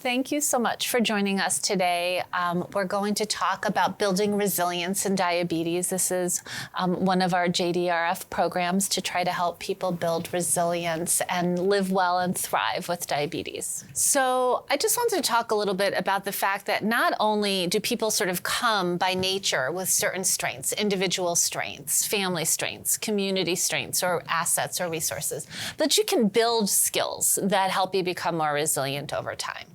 Thank you so much for joining us today. We're going to talk about building resilience in diabetes. This is one of our JDRF programs to try to help people build resilience and live well and thrive with diabetes. So I just wanted to talk a little bit about the fact that not only do people sort of come by nature with certain strengths, individual strengths, family strengths, community strengths, or assets or resources, but you can build skills that help you become more resilient over time.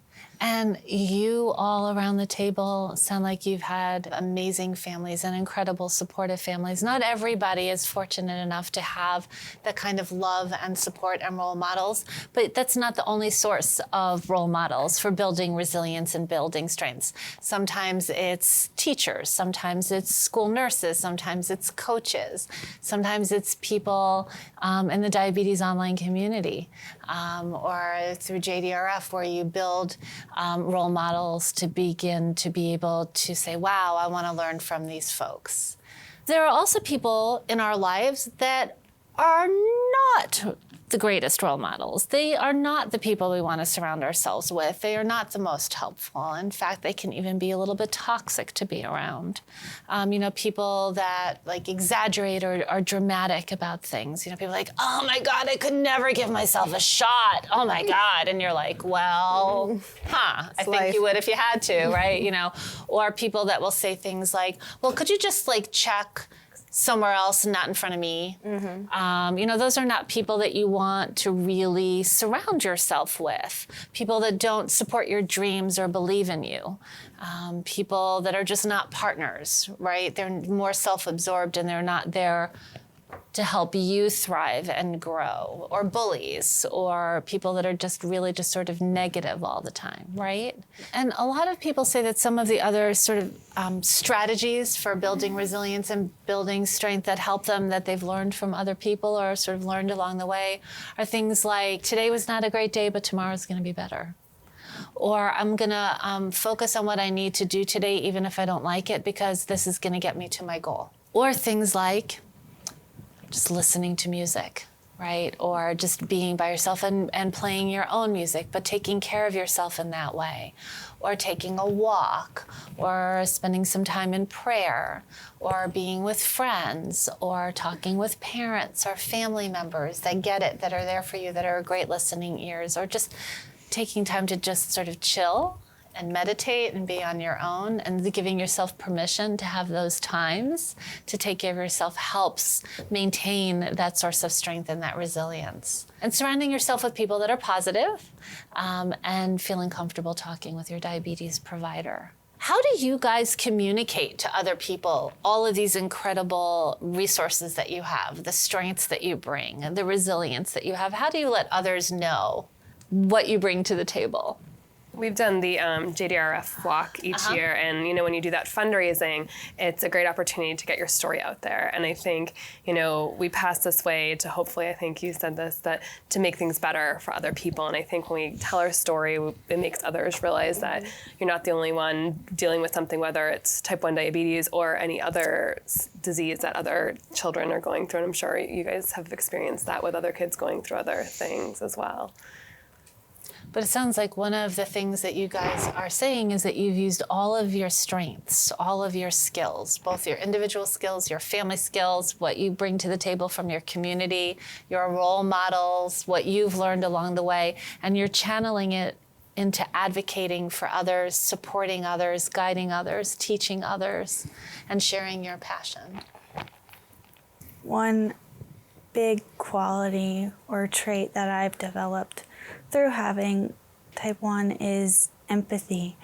And you all around the table sound like you've had amazing families and incredible supportive families. Not everybody is fortunate enough to have the kind of love and support and role models, but that's not the only source of role models for building resilience and building strengths. Sometimes it's teachers, sometimes it's school nurses, sometimes it's coaches, sometimes it's people in the diabetes online community, or through JDRF, where you build role models to begin to be able to say, wow, I want to learn from these folks. There are also people in our lives that are not the greatest role models. They are not the people we want to surround ourselves with. They are not the most helpful. In fact, they can even be a little bit toxic to be around. People that like exaggerate or are dramatic about things. People like, oh my God, I could never give myself a shot. Oh my God. And you're like, well, I think you would if you had to, right? Or people that will say things like, well, could you just check somewhere else and not in front of me. Mm-hmm. Those are not people that you want to really surround yourself with. People that don't support your dreams or believe in you. People that are just not partners, right? They're more self-absorbed and they're not there to help you thrive and grow, or bullies, or people that are just really just sort of negative all the time, right? And a lot of people say that some of the other sort of strategies for building resilience and building strength that help them, that they've learned from other people or sort of learned along the way, are things like, today was not a great day, but tomorrow's gonna be better. Or I'm gonna focus on what I need to do today, even if I don't like it, because this is gonna get me to my goal. Or things like, just listening to music, right? Or just being by yourself and playing your own music, but taking care of yourself in that way. Or taking a walk, or spending some time in prayer, or being with friends, or talking with parents or family members that get it, that are there for you, that are great listening ears, or just taking time to just sort of chill and meditate and be on your own, and giving yourself permission to have those times to take care of yourself helps maintain that source of strength and that resilience. And surrounding yourself with people that are positive, and feeling comfortable talking with your diabetes provider. How do you guys communicate to other people all of these incredible resources that you have, the strengths that you bring, and the resilience that you have? How do you let others know what you bring to the table? We've done the JDRF walk each year, and when you do that fundraising, it's a great opportunity to get your story out there. And I think we pass this way to hopefully, I think you said this, that to make things better for other people. And I think when we tell our story, it makes others realize that you're not the only one dealing with something, whether it's type 1 diabetes or any other disease that other children are going through. And I'm sure you guys have experienced that with other kids going through other things as well. But it sounds like one of the things that you guys are saying is that you've used all of your strengths, all of your skills, both your individual skills, your family skills, what you bring to the table from your community, your role models, what you've learned along the way, and you're channeling it into advocating for others, supporting others, guiding others, teaching others, and sharing your passion. One big quality or trait that I've developed through having type 1 is empathy.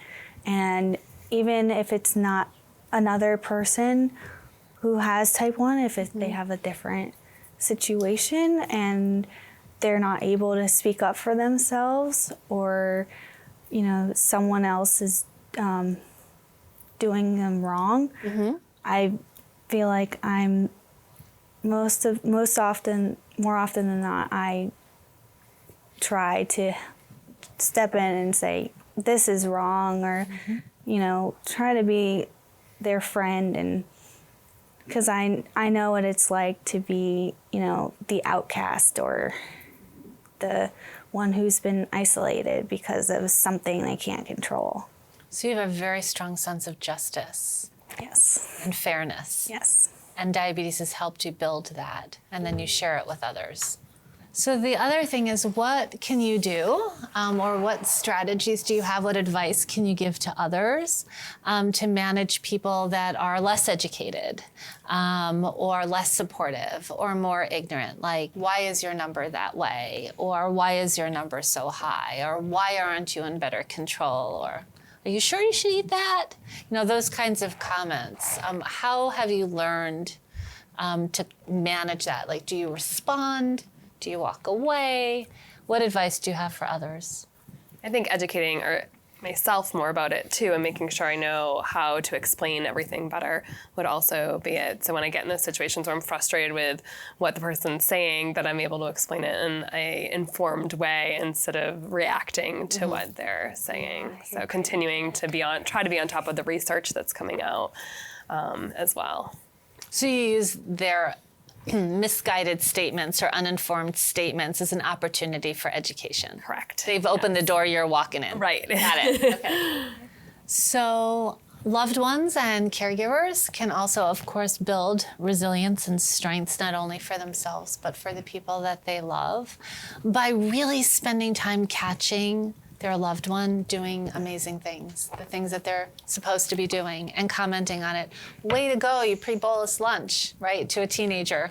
And even if it's not another person who has type 1, if they have a different situation and they're not able to speak up for themselves, or someone else is doing them wrong, I feel like I'm more often than not, I try to step in and say, this is wrong, or, try to be their friend, and because I know what it's like to be, the outcast or the one who's been isolated because of something they can't control. So you have a very strong sense of justice Yes. and fairness. Yes. And diabetes has helped you build that, and then you share it with others. So the other thing is, what can you do, or what strategies do you have, what advice can you give to others to manage people that are less educated or less supportive or more ignorant? Like, why is your number that way? Or why is your number so high? Or why aren't you in better control? Or are you sure you should eat that? You know, those kinds of comments. How have you learned to manage that? Like, do you respond? Do you walk away? What advice do you have for others? I think educating myself more about it too, and making sure I know how to explain everything better would also be it. So when I get in those situations where I'm frustrated with what the person's saying, that I'm able to explain it in an informed way instead of reacting to what they're saying. So continuing to try to be on top of the research that's coming out as well. So you use their misguided statements or uninformed statements as an opportunity for education. Correct. They've opened the door, you're walking in. Right. Got it. Okay. So loved ones and caregivers can also, of course, build resilience and strengths not only for themselves, but for the people that they love by really spending time catching their loved one doing amazing things, the things that they're supposed to be doing, and commenting on it. Way to go, you pre-bolus lunch, right, to a teenager,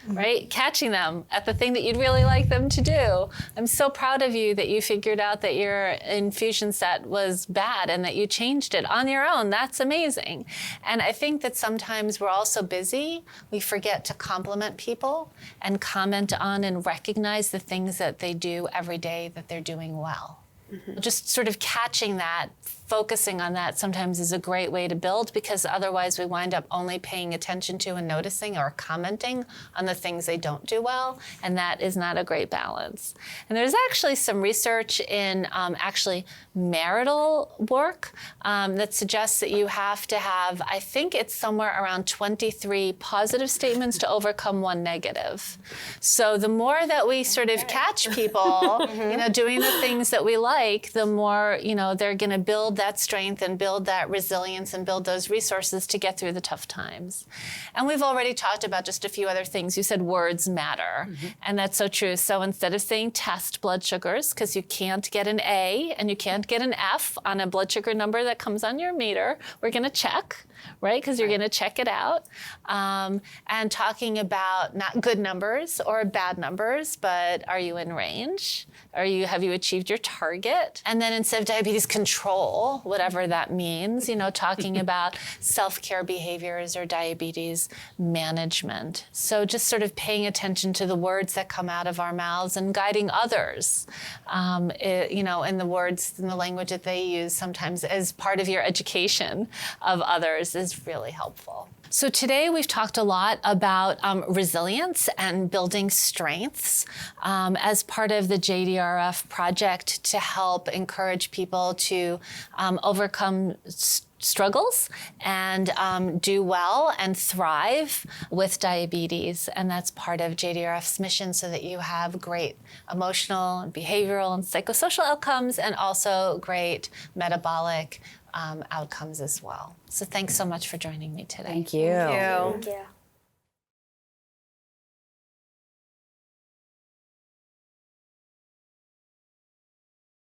right? Catching them at the thing that you'd really like them to do. I'm so proud of you that you figured out that your infusion set was bad and that you changed it on your own. That's amazing. And I think that sometimes we're all so busy, we forget to compliment people and comment on and recognize the things that they do every day that they're doing well. Just sort of catching that, focusing on that sometimes is a great way to build, because otherwise we wind up only paying attention to and noticing or commenting on the things they don't do well, and that is not a great balance. And there's actually some research in actually marital work that suggests that you have to have, I think it's somewhere around 23 positive statements to overcome one negative. So the more that we sort of catch people, you know, doing the things that we like, the more, you know, they're going to build that strength and build that resilience and build those resources to get through the tough times. And we've already talked about just a few other things. You said words matter, and that's so true. So instead of saying test blood sugars, because you can't get an A and you can't get an F on a blood sugar number that comes on your meter, we're going to check, right? Because you're going to check it out. And talking about not good numbers or bad numbers, but are you in range? Have you achieved your target? And then instead of diabetes control, whatever that means, you know, talking about self-care behaviors or diabetes management. So just sort of paying attention to the words that come out of our mouths and guiding others, you know, in the words, in the language that they use sometimes as part of your education of others is really helpful. So today we've talked a lot about resilience and building strengths as part of the JDRF project to help encourage people to overcome struggles and do well and thrive with diabetes. And that's part of JDRF's mission, so that you have great emotional and behavioral and psychosocial outcomes, and also great metabolic outcomes as well. So thanks so much for joining me today. Thank you. Thank you. Thank you.